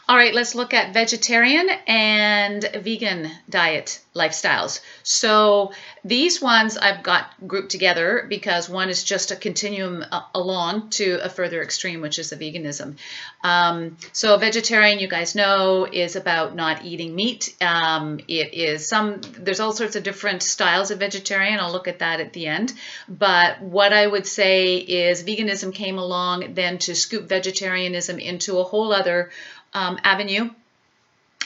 All right, let's look at vegetarian and vegan diet lifestyles. So these ones I've got grouped together because one is just a continuum along to a further extreme, which is the veganism. So vegetarian, you guys know, is about not eating meat. There's all sorts of different styles of vegetarian. I'll look at that at the end. But what I would say is veganism came along then to scoop vegetarianism into a whole other avenue.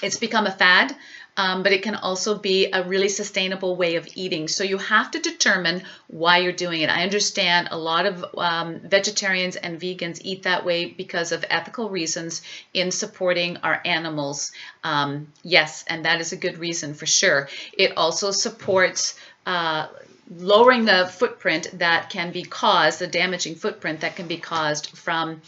It's become a fad, but it can also be a really sustainable way of eating. So you have to determine why you're doing it. I understand a lot of vegetarians and vegans eat that way because of ethical reasons in supporting our animals. Yes, and that is a good reason for sure. It also supports lowering the footprint that can be caused, the damaging footprint that can be caused from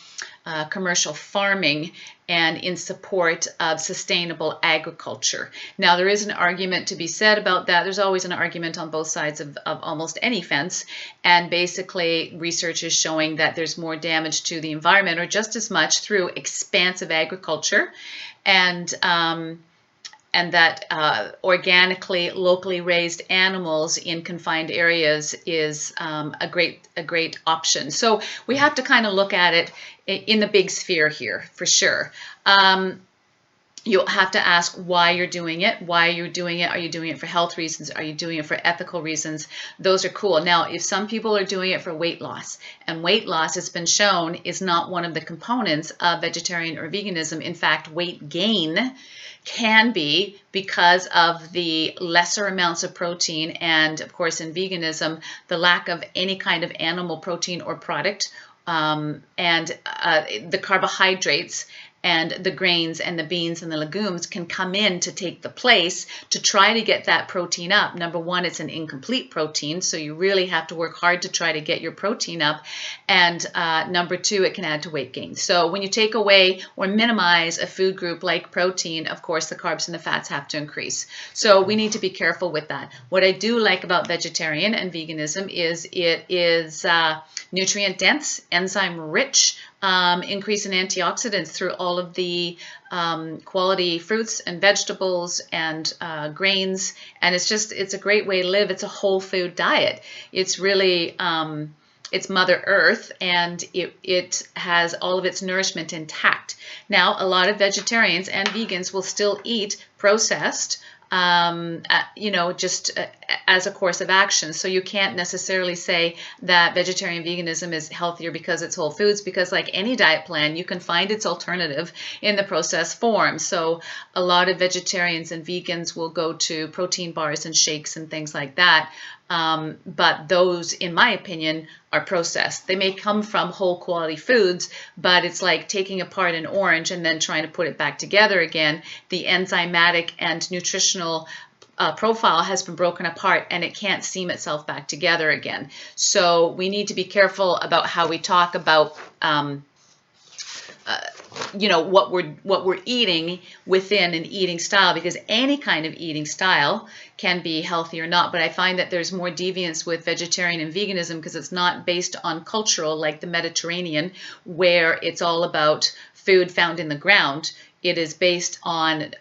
commercial farming and in support of sustainable agriculture. Now, there is an argument to be said about that. There's always an argument on both sides of almost any fence. And basically, research is showing that there's more damage to the environment, or just as much, through expansive agriculture. And that organically, locally raised animals in confined areas is a great option. So we have to kind of look at it in the big sphere here, for sure. You'll have to ask why you're doing it. Why you're doing it? Are you doing it for health reasons? Are you doing it for ethical reasons? Those are cool. Now, if some people are doing it for weight loss, and weight loss has been shown is not one of the components of vegetarian or veganism. In fact, weight gain can be because of the lesser amounts of protein, and of course in veganism, the lack of any kind of animal protein or product, and the carbohydrates and the grains and the beans and the legumes can come in to take the place to try to get that protein up. Number one, it's an incomplete protein, so you really have to work hard to try to get your protein up. And number two, it can add to weight gain. So when you take away or minimize a food group like protein, of course, the carbs and the fats have to increase. So we need to be careful with that. What I do like about vegetarian and veganism is it is nutrient dense, enzyme rich, increase in antioxidants through all of the quality fruits and vegetables and grains, and it's a great way to live. It's a whole food diet. It's really it's Mother Earth, and it has all of its nourishment intact. Now, a lot of vegetarians and vegans will still eat processed, just as a course of action. So you can't necessarily say that vegetarian veganism is healthier because it's whole foods, because like any diet plan, you can find its alternative in the processed form. So a lot of vegetarians and vegans will go to protein bars and shakes and things like that. But those, in my opinion, are processed. They may come from whole quality foods, but it's like taking apart an orange and then trying to put it back together again. The enzymatic and nutritional profile has been broken apart, and it can't seam itself back together again. So we need to be careful about how we talk about what we're eating within an eating style, because any kind of eating style can be healthy or not. But I find that there's more deviance with vegetarian and veganism because it's not based on cultural, like the Mediterranean, where it's all about food found in the ground. It is based on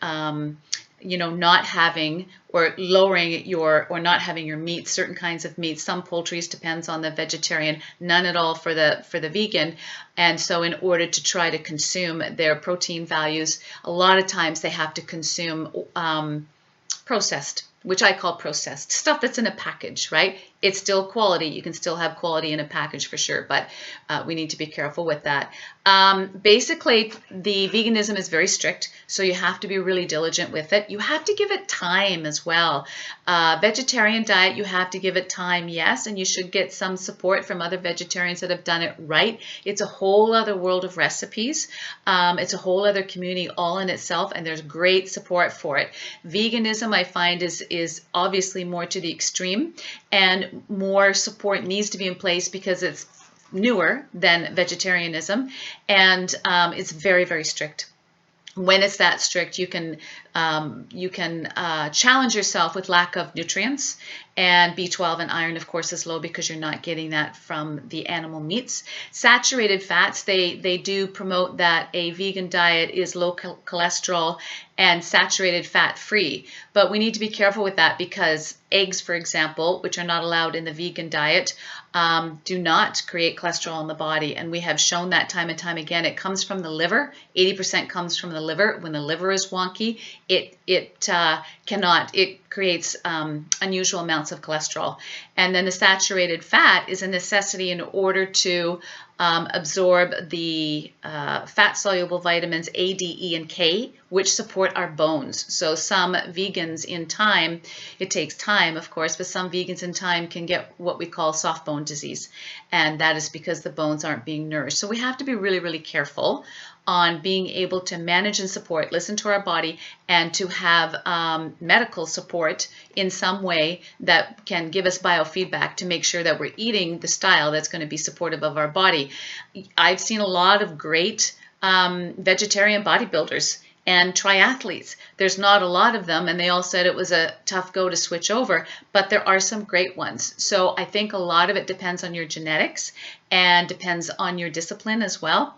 not having or lowering or not having your meat, certain kinds of meat. Some poultries, depends on the vegetarian, none at all for the vegan. And so in order to try to consume their protein values, a lot of times they have to consume processed, which I call processed stuff that's in a package, right? It's still quality. You can still have quality in a package for sure, but we need to be careful with that. Basically, the veganism is very strict, so you have to be really diligent with it. You have to give it time as well. Vegetarian diet, you have to give it time, yes, and you should get some support from other vegetarians that have done it right. It's a whole other world of recipes. It's a whole other community all in itself, and there's great support for it. Veganism, I find, is obviously more to the extreme, and more support needs to be in place because it's newer than vegetarianism, and it's very, very strict. When it's that strict, you can challenge yourself with lack of nutrients And B12 and iron, of course, is low because you're not getting that from the animal meats. Saturated fats, they do promote that a vegan diet is low cholesterol and saturated fat free. But we need to be careful with that because eggs, for example, which are not allowed in the vegan diet, do not create cholesterol in the body. And we have shown that time and time again. It comes from the liver. 80% comes from the liver. When the liver is wonky, it creates unusual amounts of cholesterol. And then the saturated fat is a necessity in order to absorb the fat-soluble vitamins A, D, E, and K, which support our bones. So some vegans in time, it takes time, of course, but some vegans in time can get what we call soft bone disease. And that is because the bones aren't being nourished. So we have to be really, really careful on being able to manage and support, listen to our body, and to have medical support in some way that can give us biofeedback to make sure that we're eating the style that's going to be supportive of our body. I've seen a lot of great vegetarian bodybuilders and triathletes. There's not a lot of them, and they all said it was a tough go to switch over, but there are some great ones. So I think a lot of it depends on your genetics and depends on your discipline as well.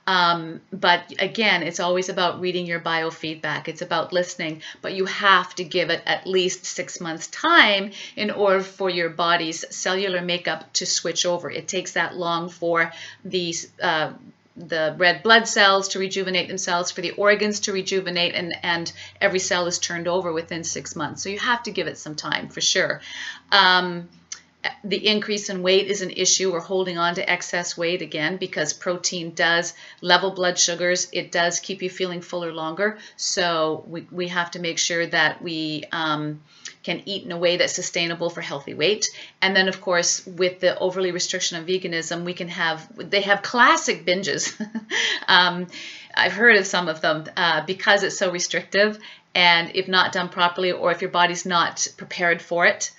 But again, it's always about reading your biofeedback. It's about listening, but you have to give it at least 6 months time in order for your body's cellular makeup to switch over. It takes that long for the red blood cells to rejuvenate themselves, for the organs to rejuvenate, and every cell is turned over within 6 months. So you have to give it some time for sure. The increase in weight is an issue. We're holding on to excess weight again because protein does level blood sugars. It does keep you feeling fuller longer. So we have to make sure that we can eat in a way that's sustainable for healthy weight. And then, of course, with the overly restriction of veganism, they have classic binges. I've heard of some of them because it's so restrictive, and if not done properly, or if your body's not prepared for it.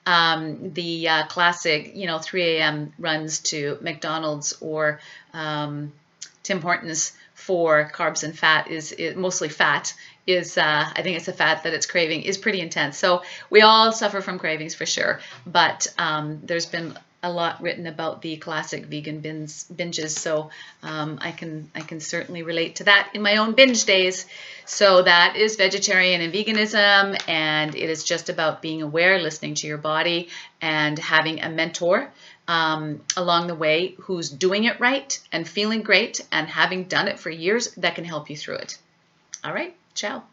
The classic, 3 a.m. runs to McDonald's or Tim Hortons for carbs and fat mostly fat is I think it's the fat that it's craving is pretty intense. So we all suffer from cravings for sure, but there's been a lot written about the classic vegan binges, so I can certainly relate to that in my own binge days. So that is vegetarian and veganism, and it is just about being aware, listening to your body, and having a mentor along the way who's doing it right and feeling great and having done it for years that can help you through it. All right, ciao.